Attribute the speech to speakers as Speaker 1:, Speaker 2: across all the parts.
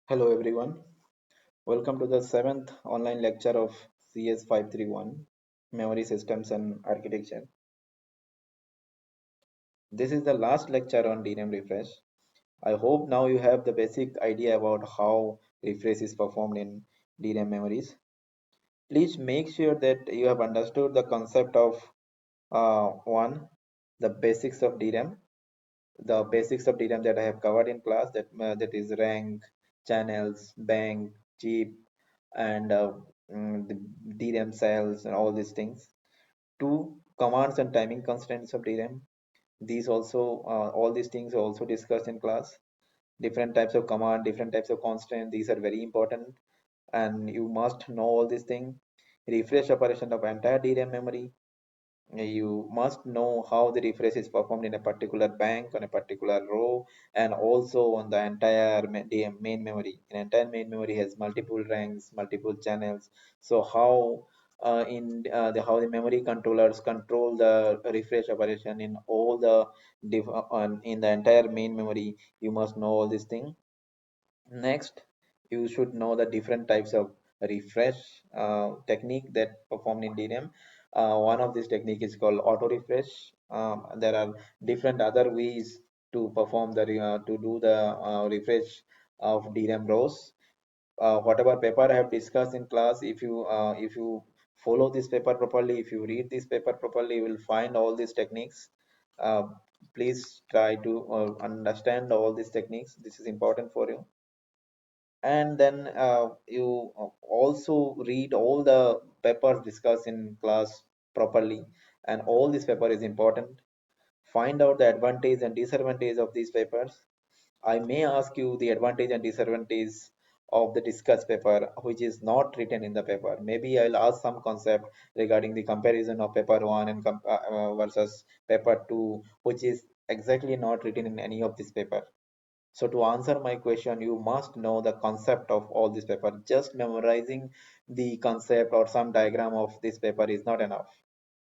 Speaker 1: Hello everyone. Welcome to the seventh online lecture of CS531 Memory Systems and Architecture. This is the last lecture on DRAM refresh. I hope now you have the basic idea about how refresh is performed in DRAM memories. Please make sure that you have understood the concept of one, the basics of DRAM, the basics of DRAM that I have covered in class that is rank, channels, bank, chip, and the DRAM cells and all these things. Two, commands and timing constraints of DRAM. These also all these things are also discussed in class. Different types of command, different types of constraint. These are very important, and you must know all these things. Refresh operation of entire DRAM memory. You must know how the refresh is performed in a particular bank on a particular row, and also on the entire main memory. An entire main memory has multiple ranks, multiple channels. So how how the memory controllers control the refresh operation in all the in the entire main memory, you must know all these things. Next, you should know the different types of refresh technique that performed in DRAM. One of this technique is called auto refresh. There are different other ways to perform to do the refresh of DRAM rows. Whatever paper I have discussed in class, if you follow this paper properly, if you read this paper properly, you will find all these techniques. Uh, Please try to understand all these techniques. This is important for you. And then you also read all the papers discussed in class properly, and all this paper is important. Find out the advantage and disadvantage of these papers. I may ask you the advantage and disadvantage of the discussed paper which is not written in the paper. Maybe I'll ask some concept regarding the comparison of paper 1 and versus paper 2, which is exactly not written in any of this paper. So to answer my question, you must know the concept of all this paper. Just memorizing the concept or some diagram of this paper is not enough.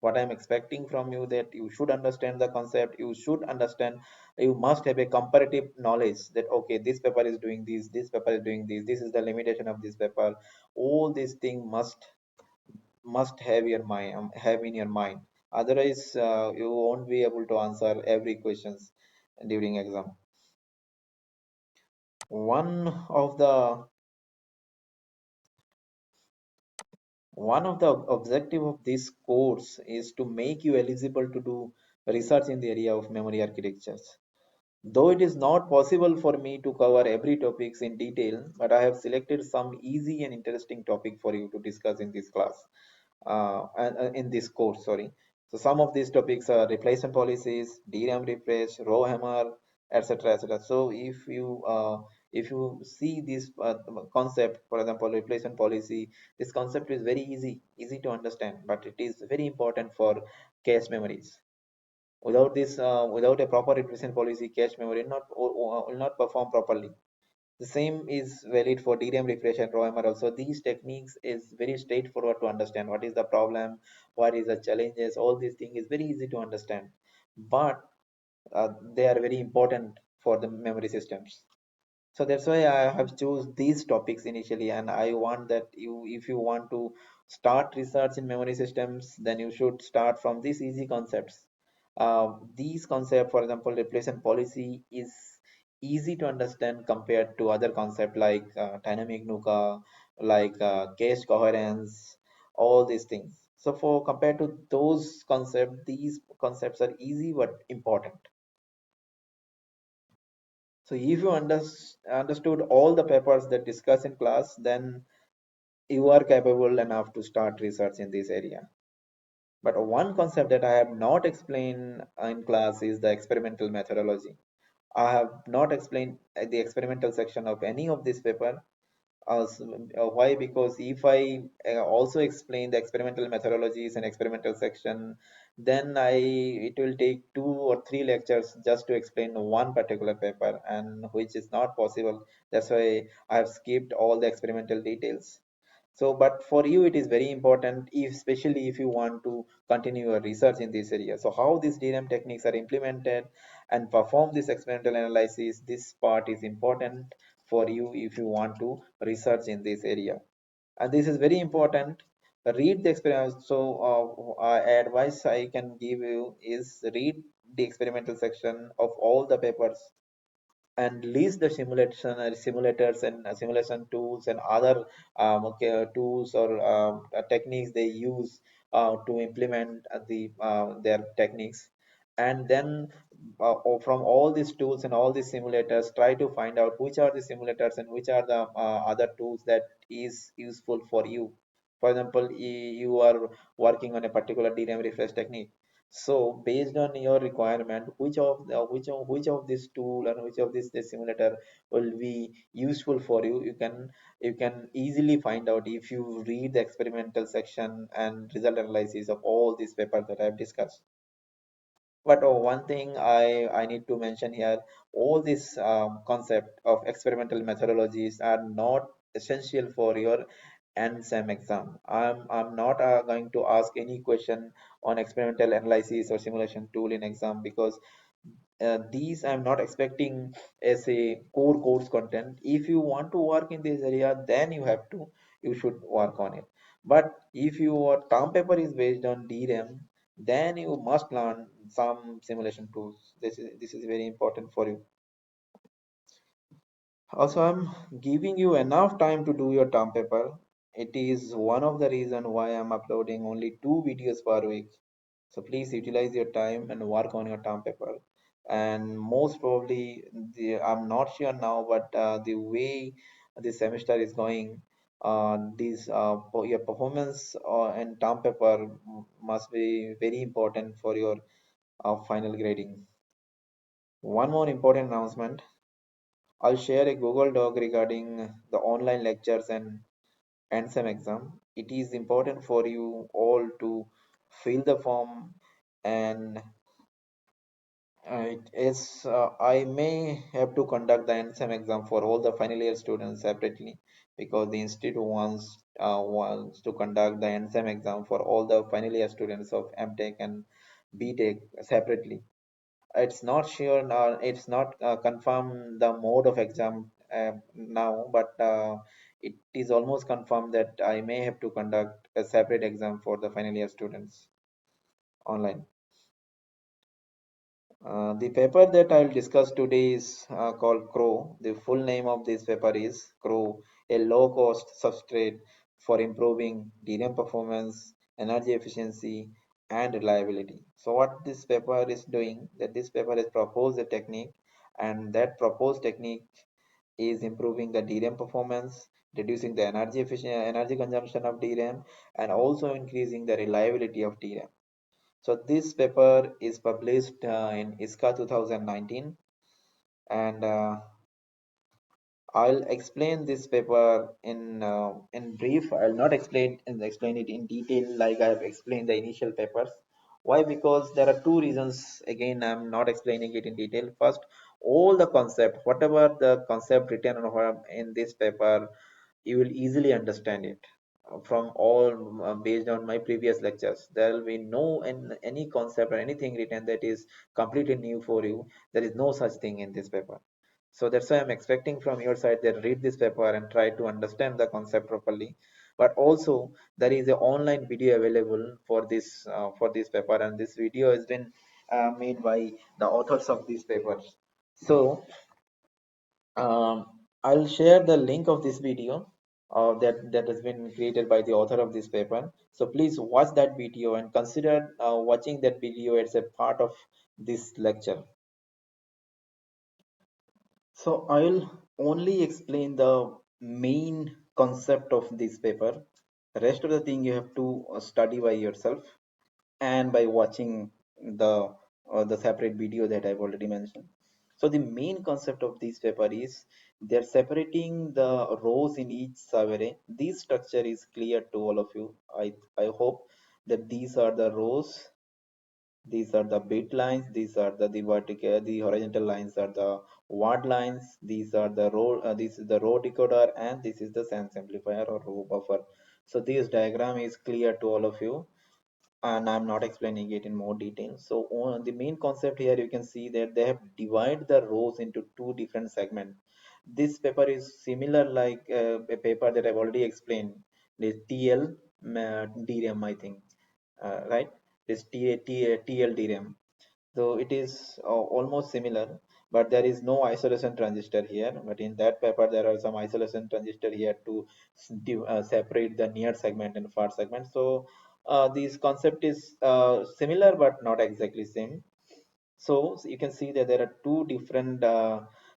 Speaker 1: What I'm expecting from you that you should understand the concept. You should understand. You must have a comparative knowledge that okay, this paper is doing this paper is doing this. This is the limitation of this paper. All these things must have your mind have in your mind. Otherwise, you won't be able to answer every questions during exam. One of the one of the objective of this course is to make you eligible to do research in the area of memory architectures. Though it is not possible for me to cover every topics in detail, but I have selected some easy and interesting topic for you to discuss in this class, in this course, sorry. So some of these topics are replacement policies, DRAM refresh, row hammer, etc., etc. So if you see this concept, for example, replacement policy, this concept is very easy to understand, but it is very important for cache memories. Without this, without a proper replacement policy, cache memory will not perform properly. The same is valid for DRAM refresh and ROMer also. These techniques is very straightforward to understand. What is the problem? What is the challenges? All these things is very easy to understand, but they are very important for the memory systems. So that's why I have choose these topics initially, and I want that you, if you want to start research in memory systems, then you should start from these easy concepts. These concepts, for example, replacement policy is easy to understand compared to other concept like dynamic NUCA, like cache coherence, all these things. So for compared to those concepts, these concepts are easy but important. So if you understood all the papers that discuss in class, then you are capable enough to start research in this area. But one concept that I have not explained in class is the experimental methodology. I have not explained the experimental section of any of this paper. Why? Because if I also explain the experimental methodologies and experimental section, then it will take 2 or 3 lectures just to explain one particular paper, and which is not possible. That's why I have skipped all the experimental details. So, but for you, it is very important, if, especially if you want to continue your research in this area. So, how these DRAM techniques are implemented and perform this experimental analysis, this part is important for you if you want to research in this area. And this is very important. Read the experiment. So advice I can give you is read the experimental section of all the papers and list the simulation simulators and simulation tools and other okay, tools or techniques they use to implement their techniques. And then from all these tools and all these simulators, try to find out which are the simulators and which are the other tools that is useful for you. For example, you are working on a particular DRAM refresh technique, so based on your requirement, which of this tool and which of this simulator will be useful for you, you can easily find out if you read the experimental section and result analysis of all these papers that I've discussed. But one thing I need to mention here, all this concept of experimental methodologies are not essential for your NSEM exam. I'm not going to ask any question on experimental analysis or simulation tool in exam, because these I'm not expecting as a core course content. If you want to work in this area, then you should work on it. But if your term paper is based on DRAM, then you must learn some simulation tools. This is very important for you. Also, I'm giving you enough time to do your term paper. It is one of the reason why I'm uploading only 2 videos per week. So please utilize your time and work on your term paper. And most probably, I'm not sure now, but the way the semester is going, your performance and term paper must be very important for your final grading. One more important announcement. I'll share a Google Doc regarding the online lectures and some exam. It is important for you all to fill the form, and it is I may have to conduct the NSEM exam for all the final year students separately, because the institute wants to conduct the NSEM exam for all the final year students of MTech and BTech separately. It's not sure, it's not confirmed the mode of exam now, but it is almost confirmed that I may have to conduct a separate exam for the final year students online. The paper that I'll discuss today is called CROW. The full name of this paper is CROW, a low-cost substrate for improving DRAM performance, energy efficiency, and reliability. So what this paper is doing, that this paper has proposed a technique, and that proposed technique is improving the DRAM performance, reducing the energy consumption of DRAM, and also increasing the reliability of DRAM. So this paper is published in ISCA 2019, and I'll explain this paper in brief. I'll not explain it in detail like I have explained the initial papers. Why? Because there are two reasons. Again, I'm not explaining it in detail. First, all the concept, whatever the concept written in this paper, you will easily understand it from all based on my previous lectures. There will be no any concept or anything written that is completely new for you. There is no such thing in this paper. So that's why I'm expecting from your side that read this paper and try to understand the concept properly. But also there is an online video available for this paper, and this video has been made by the authors of these papers. So um, I'll share the link of this video that has been created by the author of this paper. So please watch that video and consider watching that video as a part of this lecture. So I'll only explain the main concept of this paper. Rest of the thing you have to study by yourself and by watching the separate video that I've already mentioned. So the main concept of this paper is they're separating the rows in each survey. This structure is clear to all of you. I hope that these are the rows, these are the bit lines, these are the vertical, the horizontal lines are the word lines, these are the row, this is the row decoder, and this is the sense amplifier or row buffer. So this diagram is clear to all of you. and I'm not explaining it in more detail. So on the main concept here, you can see that they have divided the rows into two different segments. This paper is similar like a paper that I've already explained, the TL DRAM, I think, right? This TL DRAM. So it is almost similar, but there is no isolation transistor here. But in that paper, there are some isolation transistor here to separate the near segment and far segment. So this concept is similar, but not exactly same. So you can see that there are two different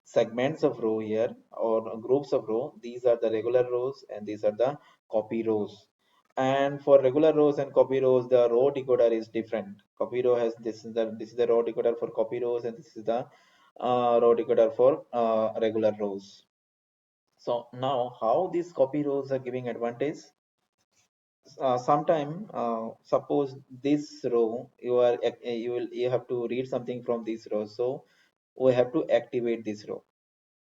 Speaker 1: segments of row here, or groups of row. These are the regular rows and these are the copy rows. And for regular rows and copy rows, the row decoder is different. Copy row has this is the row decoder for copy rows, and this is the row decoder for regular rows. So now how these copy rows are giving advantage? Sometime suppose this row you have to read something from this row, so we have to activate this row,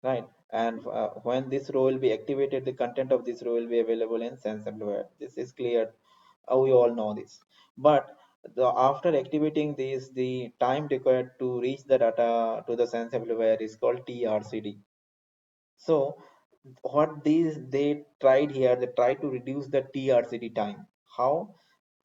Speaker 1: right? And when this row will be activated, the content of this row will be available in sense amplifier. This is clear. We all know this. But after activating this, the time required to reach the data to the sense amplifier is called TRCD. So what these they tried here, they tried to reduce the TRCD time. How?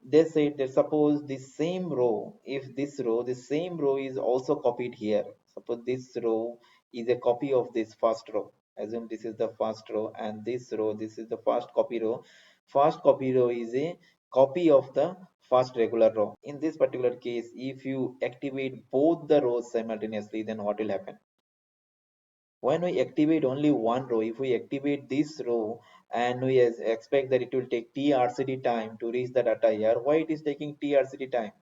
Speaker 1: They said that suppose the same row, if this row, the same row is also copied here. Suppose this row is a copy of this first row. Assume this is the first row and this row, this is the first copy row. First copy row is a copy of the first regular row. In this particular case, if you activate both the rows simultaneously, then what will happen? When we activate only one row, if we activate this row and we expect that it will take TRCD time to reach the data here, why it is taking TRCD time?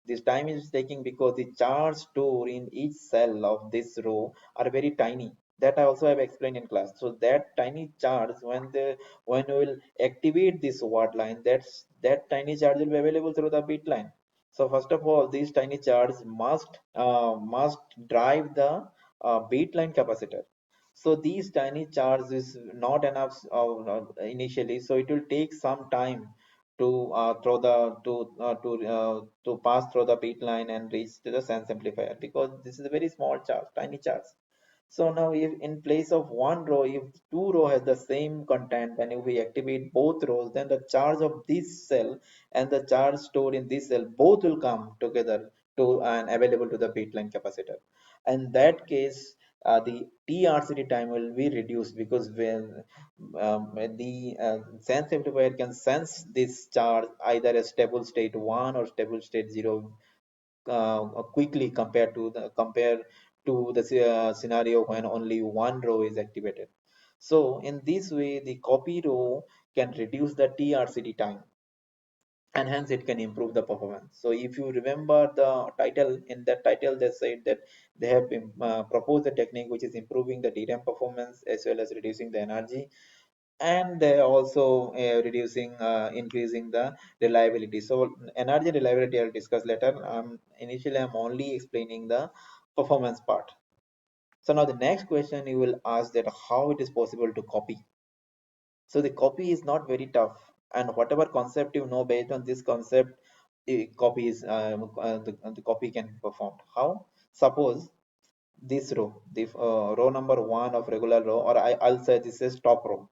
Speaker 1: This time is taking because the charge stored in each cell of this row are very tiny. That I also have explained in class. So that tiny charge, when we will activate this word line, that tiny charge will be available through the bit line. So first of all, these tiny charges must drive the bit line capacitor. So these tiny charges is not enough initially, so it will take some time to pass through the bit line and reach to the sense amplifier, because this is a very small charge, tiny charge. So now if in place of one row, if two row has the same content, and if we activate both rows, then the charge of this cell and the charge stored in this cell both will come together to and available to the bit line capacitor. In that case, the TRCD time will be reduced, because when the sense amplifier can sense this charge either as stable state 1 or stable state 0 quickly, compared to the scenario when only one row is activated. So in this way, the copy row can reduce the TRCD time, and hence it can improve the performance. So if you remember the title, in that title they said that they have proposed a technique which is improving the DRAM performance as well as reducing the energy, and they also increasing the reliability. So energy reliability I'll discuss later. Initially I'm only explaining the performance part. So now the next question you will ask, that how it is possible to copy. So the copy is not very tough, and whatever concept you know, based on this concept, the copy can be performed. How? Suppose this row, the row number one of regular row, or I'll say this is top row.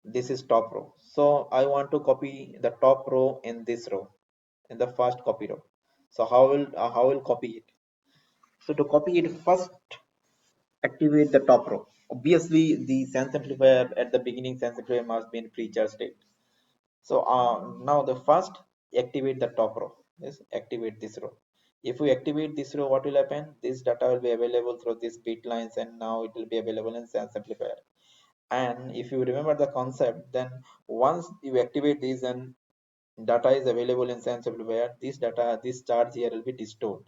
Speaker 1: This is top row. So I want to copy the top row in this row, in the first copy row. So how will copy it? So to copy it, first activate the top row. Obviously the sense amplifier at the beginning, sense amplifier must be in pre-charge state. So now the first activate the top row. Yes, activate this row. If we activate this row, what will happen? This data will be available through these bit lines, and now it will be available in sense amplifier. And if you remember the concept, then once you activate these and data is available in sense amplifier, this charge here will be restored,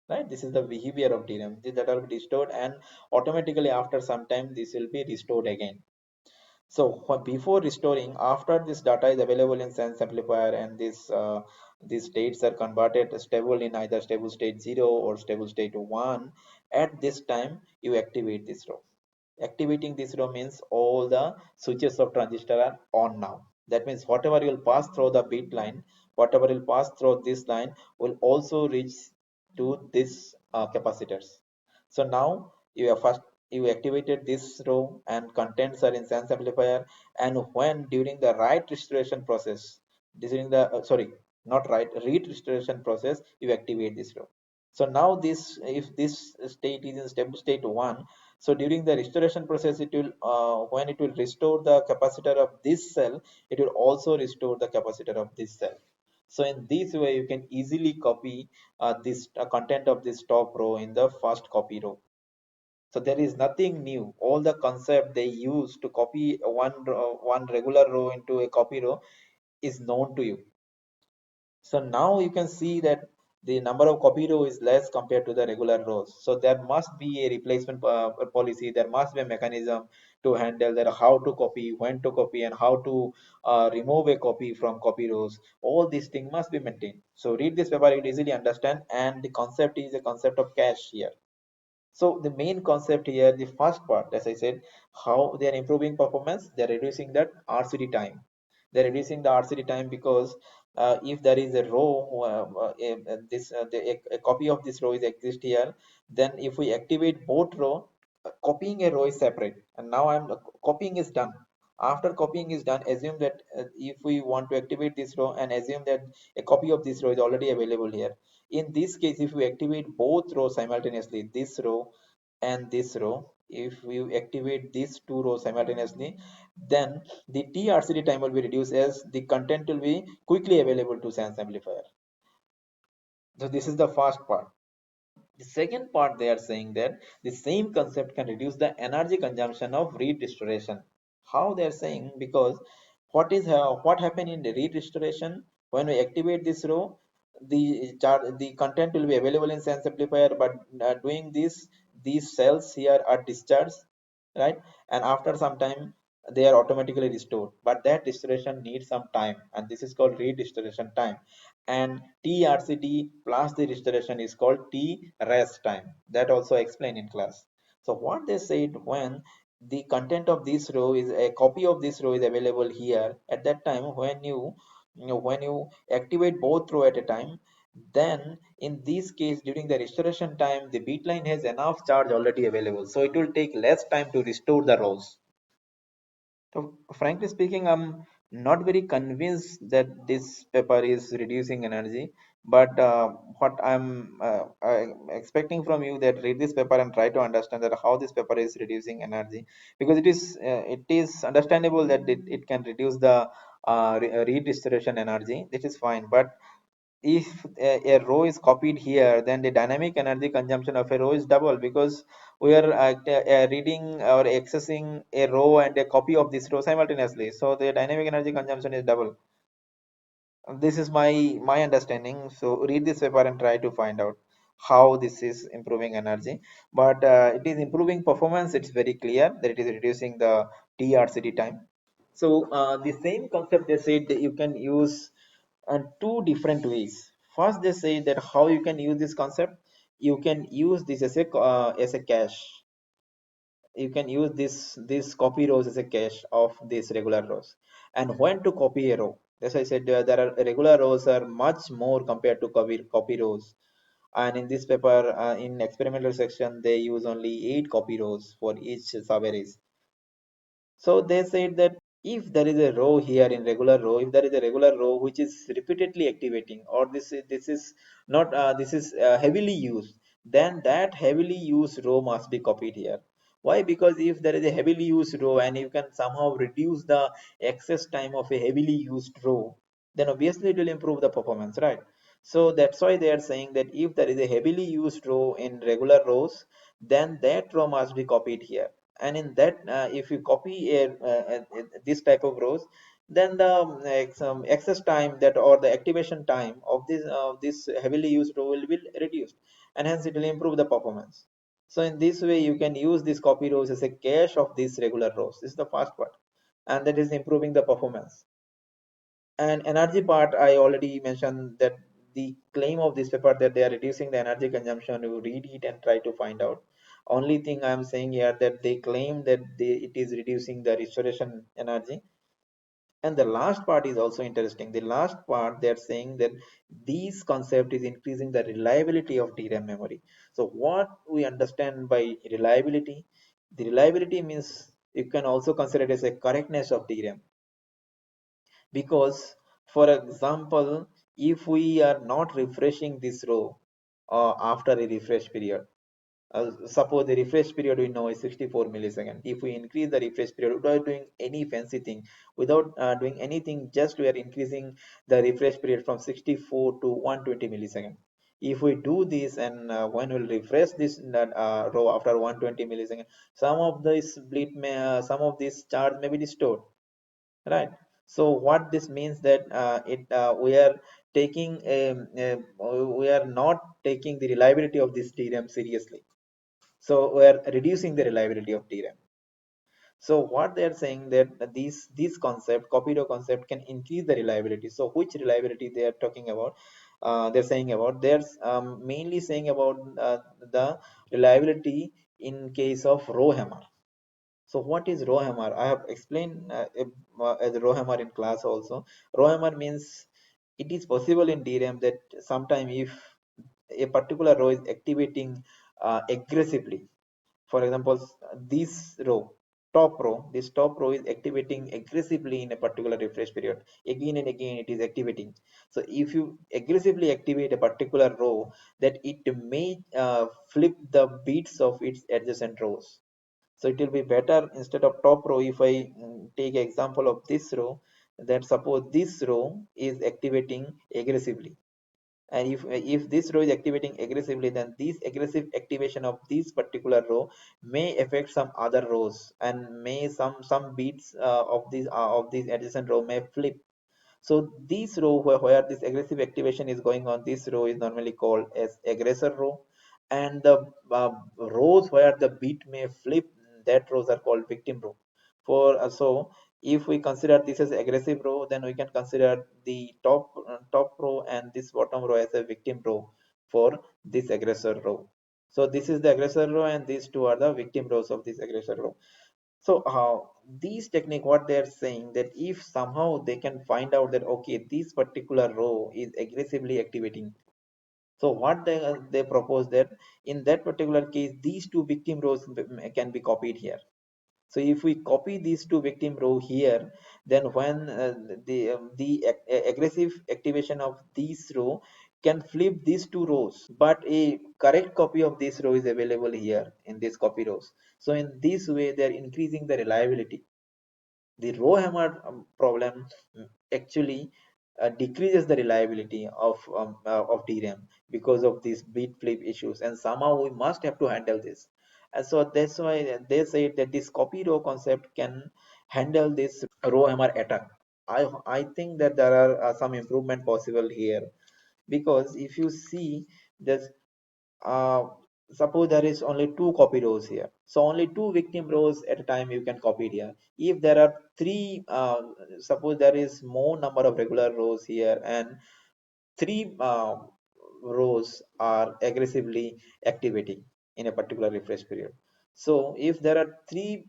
Speaker 1: right? This is the behavior of DRAM. This data will be restored, and automatically after some time this will be restored again. So before restoring, after this data is available in sense amplifier, and these states are converted stable in either stable state 0 or stable state 1, at this time you activate this row. Activating this row means all the switches of transistor are on now. That means whatever you will pass through the bit line, whatever will pass through this line will also reach to this capacitors. So now you have first you activated this row and contents are in sense amplifier, and when during the right restoration process, during the sorry, not right, read restoration process, you activate this row. So now this, if this state is in stable state 1, so during the restoration process it will when it will restore the capacitor of this cell, it will also restore the capacitor of this cell. So in this way you can easily copy this content of this top row in the first copy row. So there is nothing new. All the concept they use to copy one regular row into a copy row is known to you. So now you can see that the number of copy row is less compared to the regular rows. So there must be a replacement policy. There must be a mechanism to handle that, how to copy, when to copy, and how to remove a copy from copy rows. All these things must be maintained. So read this paper, you will easily understand. And the concept is a concept of cache here. So the main concept here, the first part, as I said, how they are improving performance, they are reducing that RCD time. They're reducing the RCD time because if there is a row, a copy of this row is exist here, then if we activate both row, copying a row is separate. And now copying is done. After copying is done, assume that if we want to activate this row and assume that a copy of this row is already available here. In this case, if we activate both rows simultaneously, this row and this row, if we activate these two rows simultaneously, then the TRCD time will be reduced as the content will be quickly available to sense amplifier. So this is the first part. The second part, they are saying that the same concept can reduce the energy consumption of read restoration. How they are saying, because what happened in the read restoration, when we activate this row, the content will be available in sense amplifier, but doing this, these cells here are discharged, right? And after some time they are automatically restored, but that restoration needs some time, and this is called read restoration time. And TRCD plus the restoration is called T rest time. That also explained in class. So what they said, when the content of this row is a copy of this row is available here, at that time when you activate both row at a time, then in this case during the restoration time the bit line has enough charge already available, so it will take less time to restore the rows. So, frankly speaking, I'm not very convinced that this paper is reducing energy. But what I'm expecting from you, that read this paper and try to understand that how this paper is reducing energy, because it is understandable that it can reduce the read restoration energy. This is fine, but if a row is copied here, then the dynamic energy consumption of a row is double, because we are reading or accessing a row and a copy of this row simultaneously, so the dynamic energy consumption is double. This is my understanding. So read this paper and try to find out how this is improving energy. But it is improving performance, it's very clear that it is reducing the TRCD time. So the same concept, they said that you can use two different ways. First, they say that how you can use this concept. You can use this as a cache. You can use this copy rows as a cache of these regular rows. And when to copy a row, as I said, there are regular rows are much more compared to copy rows. And in this paper, in experimental section, they use only 8 copy rows for each sub-arrays. So they said that if there is a row here in regular row, if there is a regular row which is repeatedly activating, or this is not this is heavily used, then that heavily used row must be copied here. Why? Because if there is a heavily used row and you can somehow reduce the access time of a heavily used row, then obviously it will improve the performance, right? So that's why they are saying that if there is a heavily used row in regular rows, then that row must be copied here. And in that if you copy this type of rows, then the access time that, or the activation time of this heavily used row will be reduced, and hence it will improve the performance. So in this way you can use these copy rows as a cache of these regular rows. This is the first part, and that is improving the performance. And energy part, I already mentioned that the claim of this paper that they are reducing the energy consumption. You read it and try to find out. Only thing I'm saying here that they claim that it is reducing the restoration energy. And the last part is also interesting. The last part, they're saying that these concept is increasing the reliability of DRAM memory. So what we understand by reliability, the reliability means you can also consider it as a correctness of DRAM. Because for example, if we are not refreshing this row after a refresh period, suppose the refresh period we know is 64 milliseconds. If we increase the refresh period without doing any fancy thing, without doing anything, just we are increasing the refresh period from 64 to 120 milliseconds. If we do this, and when we'll refresh this row after 120 milliseconds, some of this bleed may, some of this charge may be restored, right? So what this means that it we are taking we are not taking the reliability of this DRAM seriously, so we are reducing the reliability of DRAM. So what they are saying that these concept, copy row concept, can increase the reliability. So which reliability they are talking about? They're saying about, they're mainly saying about the reliability in case of row hammer. So what is row hammer? I have explained as row hammer in class also. Row hammer means it is possible in DRAM that sometime if a particular row is activating aggressively, for example, this row, this top row is activating aggressively in a particular refresh period. Again and again it is activating. So if you aggressively activate a particular row, that it may flip the bits of its adjacent rows. So it will be better, instead of top row, if I take example of this row, that suppose this row is activating aggressively, and if this row is activating aggressively, then this aggressive activation of this particular row may affect some other rows, and may some bits of these adjacent row may flip. So this row where this aggressive activation is going on, this row is normally called as aggressor row, and the rows where the bit may flip, that rows are called victim row. For so if we consider this as aggressive row, then we can consider the top row and this bottom row as a victim row for this aggressor row. So this is the aggressor row, and these two are the victim rows of this aggressor row. So these technique, what they're saying, that if somehow they can find out that okay, this particular row is aggressively activating, so what they propose that in that particular case, these two victim rows can be copied here. So if we copy these two victim row here, then when aggressive activation of this row can flip these two rows, but a correct copy of this row is available here in this copy rows. So in this way, they are increasing the reliability. The row hammer problem actually decreases the reliability of DRAM because of these bit flip issues, and somehow we must have to handle this. And so that's why they say that this copy row concept can handle this row hammer attack. I think that there are some improvement possible here, because if you see this, uh, suppose there is only two copy rows here, so only two victim rows at a time you can copy it here. If there are three, suppose there is more number of regular rows here, and three rows are aggressively activating in a particular refresh period. So if there are three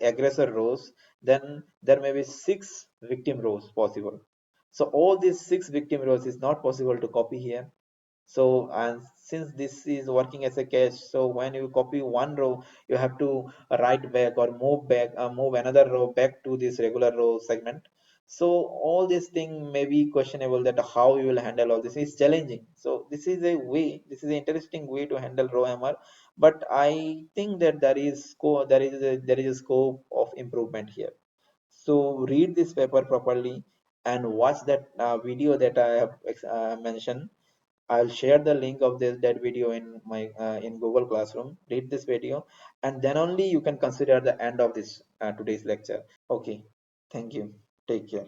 Speaker 1: aggressor rows, then there may be six victim rows possible. So all these six victim rows is not possible to copy here. So, and since this is working as a cache, so when you copy one row, you have to write back or move another row back to this regular row segment. So all this thing may be questionable, that how you will handle all this is challenging. So this is a way, this is an interesting way to handle row hammer, but I think that there is a scope of improvement here. So read this paper properly and watch that video that I have mentioned. I'll share the link of that video in my in Google Classroom. Read this video, and then only you can consider the end of this today's lecture. Okay, thank you. Take care.